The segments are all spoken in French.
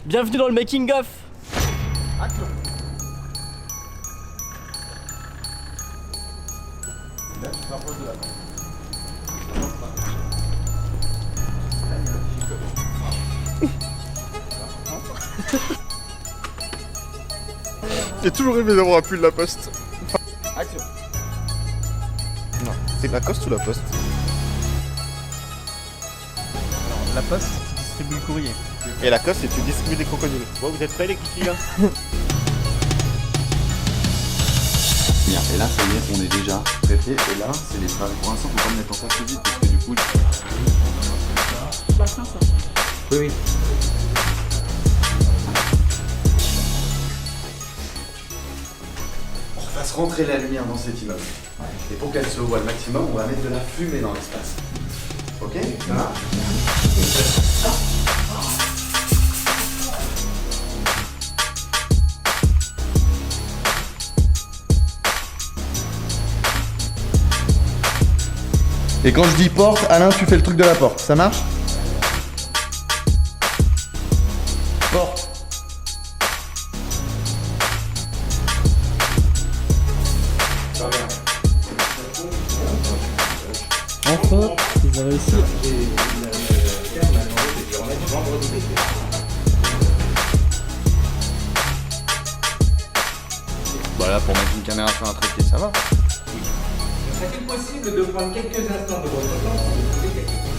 Bienvenue dans le making of. Action. Là, tu te rapproches de la porte. J'ai toujours rêvé d'avoir un pull La Poste. Action. Non, c'est Lacoste ou La Poste? La poste qui distribue le courrier. Et Lacoste, c'est tu distribues des crocodiles. Bon, vous êtes prêts les kikis là? Bien, et là ça y est, on est déjà prêté. Et là, c'est les phrases. Pour l'instant, faut pas me mettre en face vite parce que du coup. Oui, oui. On fasse rentrer la lumière dans cet immeuble. Et pour qu'elle se voit le maximum, on va mettre de la fumée dans l'espace. Ok? Ça marche? Et quand je dis porte, Alain, tu fais le truc de la porte, ça marche? Porte. Enfin, ils ont réussi. Voilà, pour mettre une caméra sur un trépied, ça va. Serait-il possible de prendre quelques instants de votre temps pour vous poser quelques questions?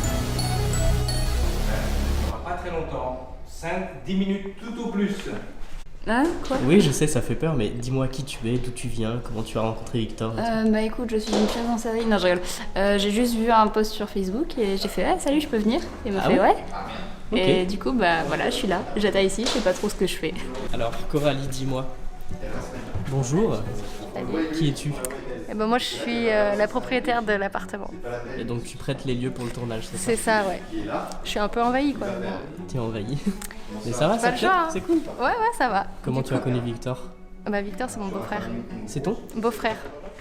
Ça ne sera pas très longtemps. 5-10 minutes tout au plus. Hein? Quoi? Oui, je sais, ça fait peur, mais dis-moi qui tu es, d'où tu viens, comment tu as rencontré Victor. et tout. Bah écoute, je suis une tueuse en série. Non, je rigole. J'ai juste vu un post sur Facebook et j'ai fait salut, je peux venir? Et il m'a Ah fait ouais? Ok. Et du coup, bah voilà, je suis là. J'attends ici, je sais pas trop ce que je fais. Alors, Coralie, dis-moi. Bonjour. Salut. Qui es-tu? Et bah moi, je suis la propriétaire de l'appartement. Et donc tu prêtes les lieux pour le tournage, c'est ça? C'est ça, ouais. Je suis un peu envahie, quoi. T'es envahi. Mais ça va, Pas ça le te plaît? choix, hein. C'est cool. Ouais, ça va. Comment tu as connu Victor? Bah Victor, c'est mon beau-frère. C'est ton? Beau-frère.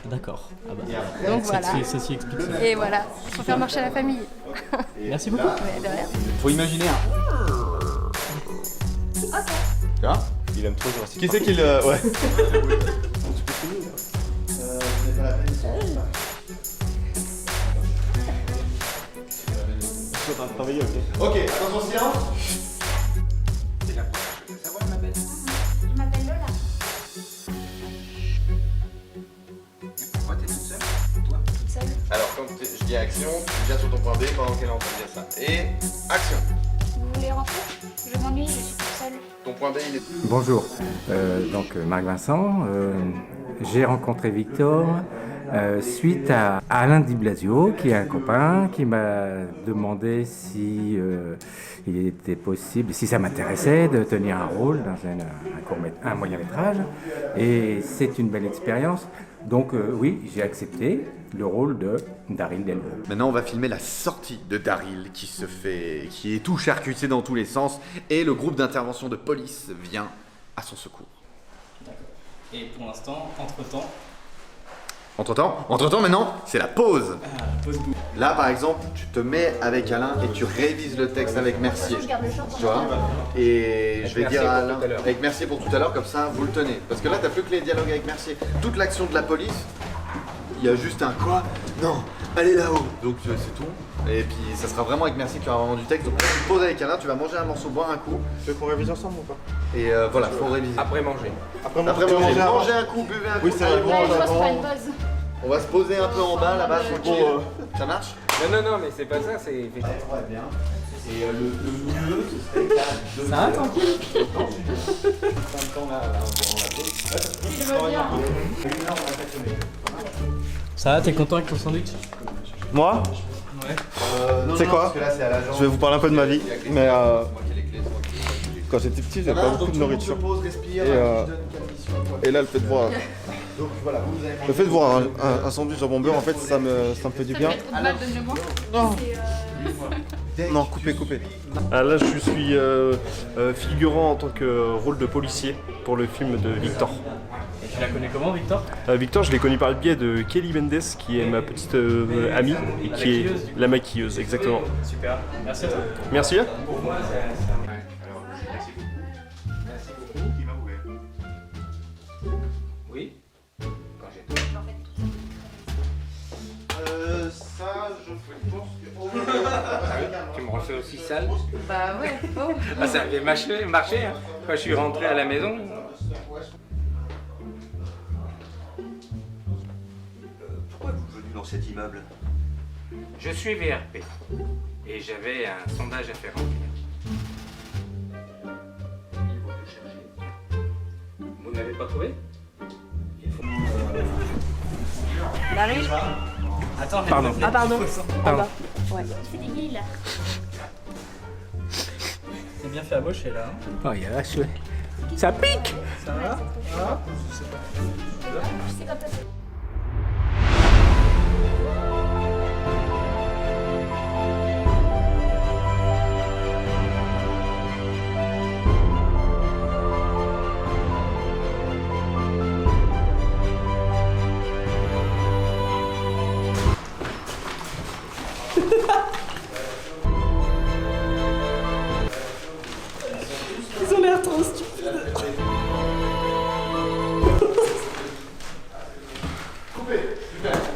D'accord. Ah bah, Donc voilà. ceci explique ça. Et voilà, faut faire marcher la famille. Merci beaucoup. Mais de rien. Faut imaginer un. Tu vois? Il aime trop Jurassic Park. Qui c'est qui le. Ouais. Je suis en train de travailler, ok. Ok, attention, silence. Je m'appelle Lola. Pourquoi t'es toute seule? Toi? Toute seule. Alors, quand je dis action, tu viens sur ton point B pendant qu'elle est en train de dire ça. Et action. Vous voulez rentrer? Je m'ennuie, je suis toute seule. Ton point B, il est. Bonjour, donc Marc Vincent, j'ai rencontré Victor suite à Alain Di Blasio, qui est un copain, qui m'a demandé si il était possible, si ça m'intéressait de tenir un rôle dans un moyen métrage, et c'est une belle expérience. Donc oui, j'ai accepté le rôle de Daryl Delvaux. Maintenant, on va filmer la sortie de Daryl qui est tout charcuté dans tous les sens, et le groupe d'intervention de police vient à son secours. Et pour l'instant, entre-temps... Entre-temps, maintenant, c'est la pause. pause bout. Là, par exemple, tu te mets avec Alain et tu révises le texte avec Mercier. Je garde le short. Tu vois? Et je vais dire à Alain, avec Mercier pour tout à l'heure, comme ça, vous le tenez. Parce que là, t'as plus que les dialogues avec Mercier. Toute l'action de la police, il y a juste un quoi? Non, allez là-haut. Donc c'est tout. Et puis ça sera vraiment avec Mercier qui aura vraiment du texte. Donc là, tu te poses avec Alain, tu vas manger un morceau, boire un coup. Tu veux qu'on révise ensemble ou pas? Et voilà, faut réviser. Après manger. Après Mangez un coup, buvez un coup. Oui, c'est vrai. Ouais, je pense faire une pause. On va se poser un peu en bas là-bas, tranquille. Ça marche? Non, mais c'est pas ça, c'est. Très bien. Et le mieux, ce serait qu'à Ça va, tranquille? Ça va, t'es content avec ton sandwich? Moi? Ouais. Non, C'est non, quoi? parce que là, c'est à l'agence. Je vais vous parler un peu de ma vie, mais Moi qui ai les clés, c'est moi qui ai les clés. quand j'étais petit, j'avais Ça pas marche, beaucoup donc de tout le monde se nourriture. pose, respire, Et, je donne quelle mission, quoi. Et là, le fait de voir, Donc voilà, vous avez le fait de voir un sandwich jambon beurre, en fait, ça me fait du bien. Trop de mal, donne-le-moi. Non, coupez. Là, je suis figurant en tant que rôle de policier pour le film de Victor. Et tu la connais comment, Victor? Victor, je l'ai connu par le biais de Kelly Mendes, qui est ma petite amie et qui est la maquilleuse, exactement. Super, merci à toi. Merci. Oui. Quand j'ai Ça, je pense que... Tu me refais aussi sale? Bah ouais, bon. Ah, ça avait marché hein. Quand je suis rentré à la maison. Pourquoi êtes-vous venu dans cet immeuble? Je suis VRP et j'avais un sondage à faire remplir. Vous n'avez pas trouvé? Marie. Attends, Pardon. Ah pardon. Pardon. Ouais. C'est des billes. C'est bien fait à mocher là. Hein. Oh, il y a la chouette. Ça pique. Ça va? C'est comme ça. Ils ont l'air trop stupides.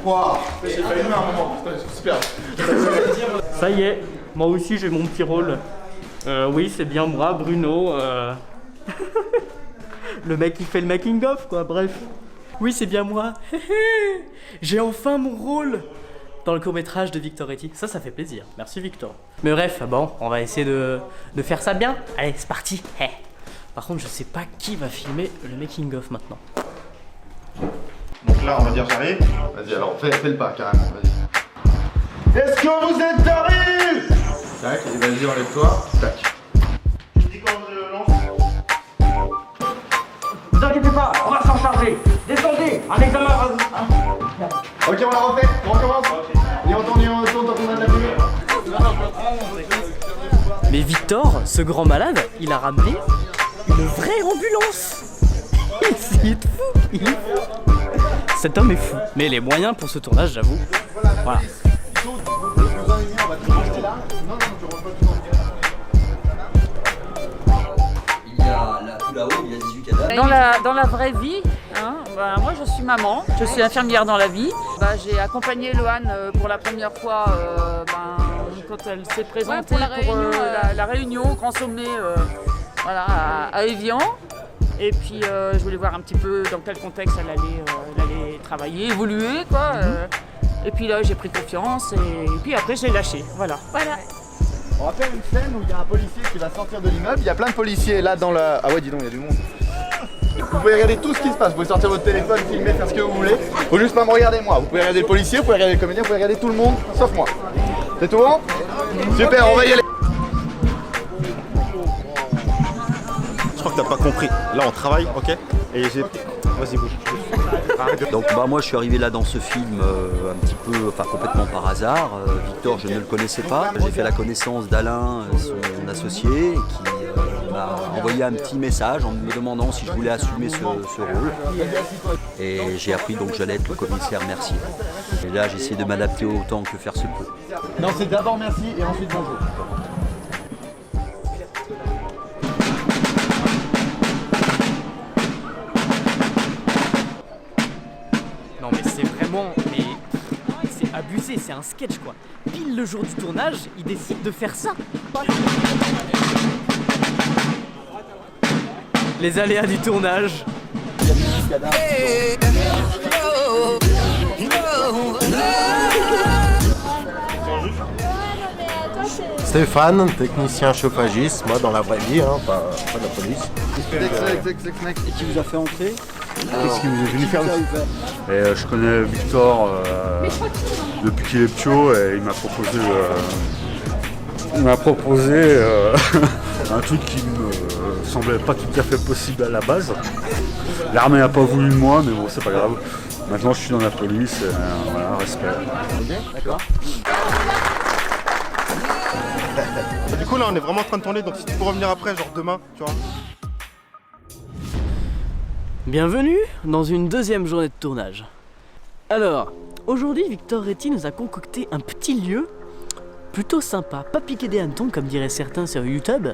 Waouh, j'ai failli un moment, putain, super. Ça y est, moi aussi j'ai mon petit rôle. Oui, c'est bien moi, Bruno. Le mec qui fait le making of, quoi, bref. Oui, c'est bien moi. J'ai enfin mon rôle dans le court-métrage de Victor Etty. Ça fait plaisir. Merci Victor. Mais bref, bon, on va essayer de faire ça bien. Allez, c'est parti. Par contre, je sais pas qui va filmer le making of maintenant. Donc là, on va dire j'arrive. Vas-y, alors fais le pas carrément, vas-y. Est-ce que vous êtes arrivés? Tac, et vas-y, enlève-toi. Tac. Tu dis quand je lance? Ne vous inquiétez pas, on va s'en charger. Descendez, un examen. Ok, on la refait, on recommence. Et on tourne tant qu'on a de la pluie. Mais Victor, ce grand malade, il a ramené une vraie ambulance. Il est fou, il est fou. Cet homme est fou. Mais les moyens pour ce tournage, j'avoue. Voilà. Il y a là, tout là-haut, il y a 18 cadavres. Dans la vraie vie, hein, bah, moi je suis maman, je suis infirmière dans la vie. Bah, j'ai accompagné Loane pour la première fois quand elle s'est présentée pour la réunion au Grand Sommet voilà, à Évian. Et puis je voulais voir un petit peu dans quel contexte elle allait travailler, évoluer quoi. Et puis là j'ai pris confiance et puis après j'ai lâché. Voilà. On va faire une scène où il y a un policier qui va sortir de l'immeuble. Il y a plein de policiers là dans la... Ah ouais, dis donc, il y a du monde. Vous pouvez regarder tout ce qui se passe. Vous pouvez sortir votre téléphone, filmer, faire ce que vous voulez. Faut juste pas me regarder moi. Vous pouvez regarder le policier, vous pouvez regarder le comédien, vous pouvez regarder tout le monde, sauf moi. C'est tout bon? Super, on va y aller. Je crois que t'as pas compris. Là, on travaille, ok? Et j'ai... Vas-y, bouge. Donc moi je suis arrivé là dans ce film un petit peu, enfin complètement par hasard. Victor je ne le connaissais pas. J'ai fait la connaissance d'Alain, son associé, qui m'a envoyé un petit message en me demandant si je voulais assumer ce rôle. Et j'ai appris donc que j'allais être le commissaire Mercier. Et là j'ai essayé de m'adapter autant que faire se peut. Non, c'est d'abord merci et ensuite bonjour. Non mais c'est vraiment... Mais c'est abusé, c'est un sketch quoi. Pile le jour du tournage, il décide de faire ça. Les aléas du tournage. Stéphane, technicien chauffagiste, moi dans la vraie vie, hein, pas la police. Et qui vous a fait entrer? Qu'est-ce qu'il vous est venu faire ici? Je connais Victor depuis qu'il est pio et il m'a proposé un truc qui me semblait pas tout à fait possible à la base. L'armée n'a pas voulu de moi, mais bon, c'est pas grave. Maintenant, je suis dans la police, et, voilà, respect. D'accord. Du coup, là, on est vraiment en train de tourner, donc si tu peux revenir après, genre demain, tu vois. Bienvenue dans une deuxième journée de tournage. Alors, aujourd'hui, Victor Etty nous a concocté un petit lieu plutôt sympa, pas piqué des hannetons comme diraient certains sur YouTube.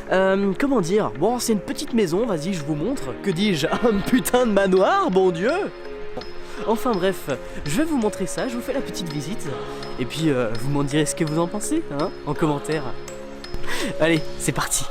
Comment dire? Bon, c'est une petite maison, vas-y, je vous montre. Que dis-je? Un putain de manoir, bon Dieu! Enfin bref, je vais vous montrer ça, je vous fais la petite visite. Et puis, vous m'en direz ce que vous en pensez, hein, en commentaire. Allez, c'est parti!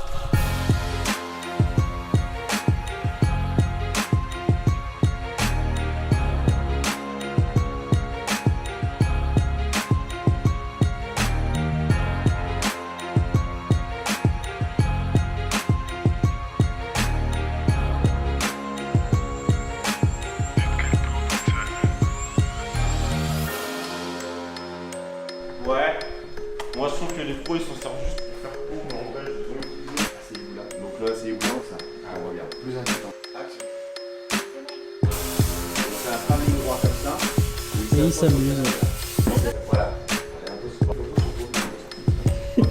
Ouais, moi je trouve que les pros ils s'en servent juste pour faire court, mais en vrai, C'est éboulant. Donc là, c'est éboulant, ça. Ah, on regarde. Plus inquiétant. Action. On fait un travelling droit comme ça. Et il s'amuse. Voilà. Allez, un peu sur le En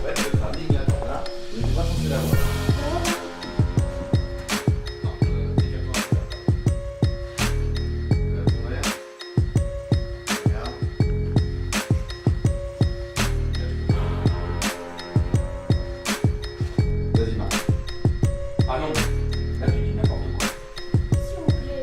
fait, le travelling là, on n'est pas censé l'avoir. Ah non, là tu dis n'importe quoi. S'il vous plaît.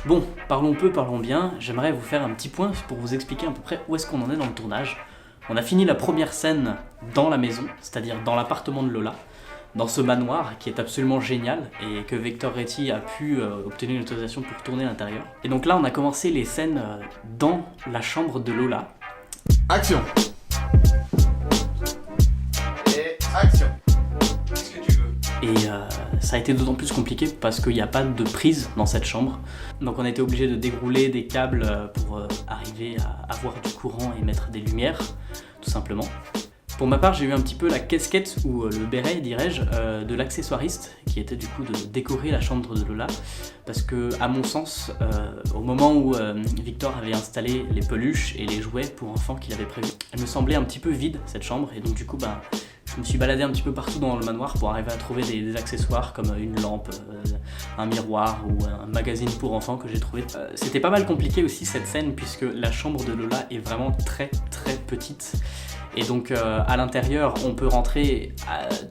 Bon, parlons peu, parlons bien, j'aimerais vous faire un petit point pour vous expliquer à peu près où est-ce qu'on en est dans le tournage. On a fini la première scène dans la maison, c'est-à-dire dans l'appartement de Lola, dans ce manoir qui est absolument génial et que Victor Retti a pu obtenir une autorisation pour tourner à l'intérieur. Et donc là on a commencé les scènes dans la chambre de Lola. Action. Et action. Qu'est-ce que tu veux? Et ça a été d'autant plus compliqué parce qu'il n'y a pas de prise dans cette chambre. Donc on a été obligé de dérouler des câbles pour arriver à avoir du courant et mettre des lumières, tout simplement. Pour ma part, j'ai eu un petit peu la casquette, ou le béret, dirais-je, de l'accessoiriste, qui était du coup de décorer la chambre de Lola. Parce que, à mon sens, au moment où Victor avait installé les peluches et les jouets pour enfants qu'il avait prévus, elle me semblait un petit peu vide, cette chambre, et donc du coup, je me suis baladé un petit peu partout dans le manoir pour arriver à trouver des accessoires comme une lampe, un miroir ou un magazine pour enfants que j'ai trouvé. C'était pas mal compliqué aussi cette scène puisque la chambre de Lola est vraiment très très petite. Et donc à l'intérieur on peut rentrer,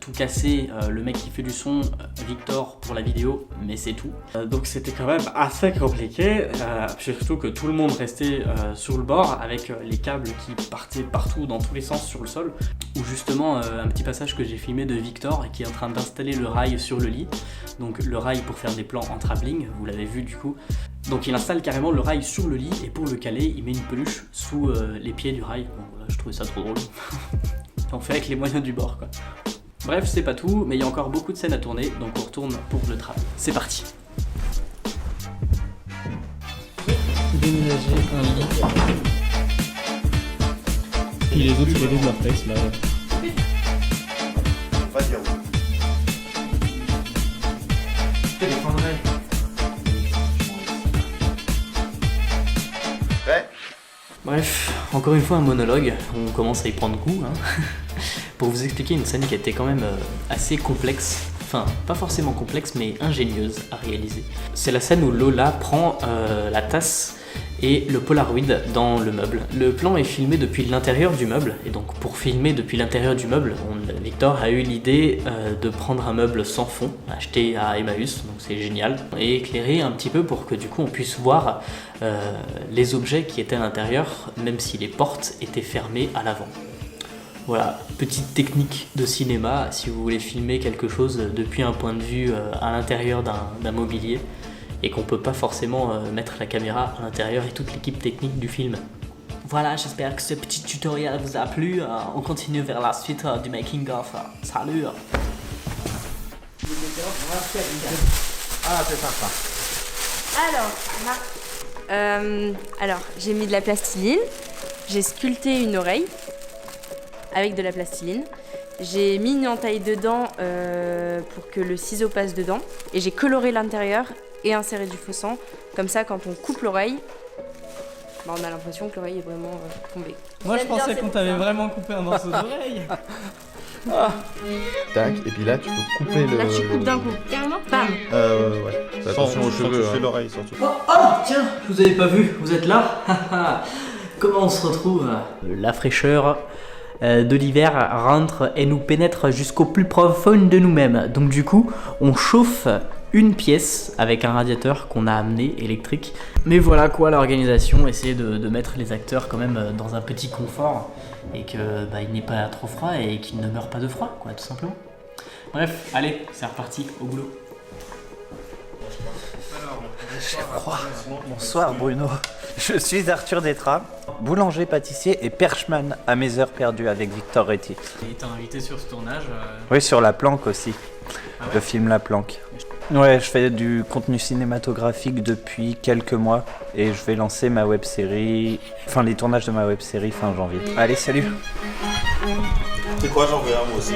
tout casser, le mec qui fait du son, Victor pour la vidéo, mais c'est tout. Donc c'était quand même assez compliqué, surtout que tout le monde restait sur le bord avec les câbles qui partaient partout dans tous les sens sur le sol. Ou justement un petit passage que j'ai filmé de Victor qui est en train d'installer le rail sur le lit. Donc le rail pour faire des plans en travelling, vous l'avez vu du coup. Donc il installe carrément le rail sur le lit et pour le caler il met une peluche sous les pieds du rail. Donc voilà, je trouvais ça trop drôle. On fait avec les moyens du bord quoi. Bref, c'est pas tout, mais il y a encore beaucoup de scènes à tourner, donc on retourne pour le travel. C'est parti. Déménager un lit. Et les autres ils réalisent leur texte là. Pas dire où. Prêt? Bref, encore une fois un monologue, on commence à y prendre goût, hein. Pour vous expliquer une scène qui était quand même assez complexe, enfin pas forcément complexe mais ingénieuse à réaliser. C'est la scène où Lola prend la tasse et le Polaroid dans le meuble. Le plan est filmé depuis l'intérieur du meuble, et donc pour filmer depuis l'intérieur du meuble, Victor a eu l'idée de prendre un meuble sans fond, acheté à Emmaüs, donc c'est génial, et éclairé un petit peu pour que du coup on puisse voir les objets qui étaient à l'intérieur, même si les portes étaient fermées à l'avant. Voilà, petite technique de cinéma, si vous voulez filmer quelque chose depuis un point de vue à l'intérieur d'un mobilier, et qu'on peut pas forcément mettre la caméra à l'intérieur et toute l'équipe technique du film. Voilà, j'espère que ce petit tutoriel vous a plu. On continue vers la suite du making of. Salut. Ah, c'est sympa. Alors, j'ai mis de la plastiline, j'ai sculpté une oreille avec de la plastiline, j'ai mis une entaille dedans pour que le ciseau passe dedans, et j'ai coloré l'intérieur et inséré du faux sang. Comme ça, quand on coupe l'oreille, on a l'impression que l'oreille est vraiment tombée. Moi je pensais qu'on t'avait vraiment coupé un morceau d'oreille. Tac, et puis là tu peux couper le... Là tu coupes d'un coup, carrément, bam. Ouais. Fais attention aux cheveux. Toucher l'oreille surtout. Oh, tiens, je vous avais pas vu, vous êtes là. comment on se retrouve? La fraîcheur de l'hiver rentre et nous pénètre jusqu'au plus profond de nous-mêmes. Donc du coup, on chauffe une pièce avec un radiateur qu'on a amené électrique. Mais voilà quoi l'organisation, essayer de mettre les acteurs quand même dans un petit confort et que il n'ait pas trop froid et qu'ils ne meurent pas de froid, quoi, tout simplement. Bref, allez, c'est reparti, au boulot. J'ai froid. Bonsoir Bruno. Je suis Arthur Détra, boulanger, pâtissier et perchman à mes heures perdues avec Victor Retti. Et t'as invité sur ce tournage Oui, sur La Planque aussi. Ah ouais. Le film La Planque. Ouais, je fais du contenu cinématographique depuis quelques mois et je vais lancer ma web série, enfin les tournages de ma web série fin janvier. Allez, salut. C'est quoi, j'en veux un moi aussi.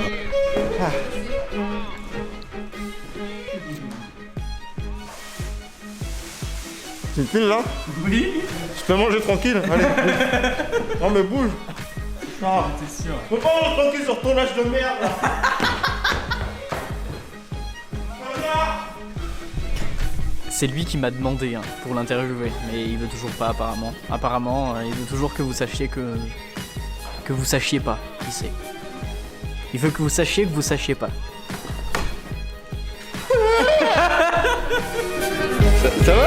C'est une file là? Oui. Je peux manger tranquille? Allez, bouge. Non mais bouge. Ah, t'es sûr? Je peux pas manger tranquille sur ton âge de merde là. C'est lui qui m'a demandé pour l'interviewer, mais il veut toujours pas apparemment. Apparemment, il veut toujours que vous sachiez que vous sachiez pas qui c'est. Il veut que vous sachiez pas. Ça va?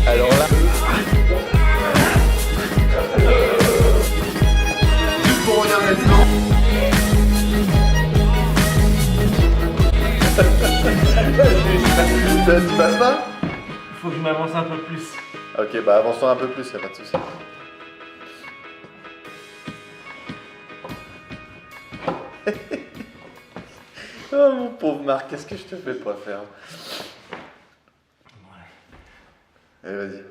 Alors là. Juste pour regarder maintenant. Ça se passe pas? Faut que je m'avance un peu plus. Ok, bah avance-toi un peu plus, y'a pas de soucis. Oh mon pauvre Marc, qu'est-ce que je te fais pas faire? Allez, vas-y.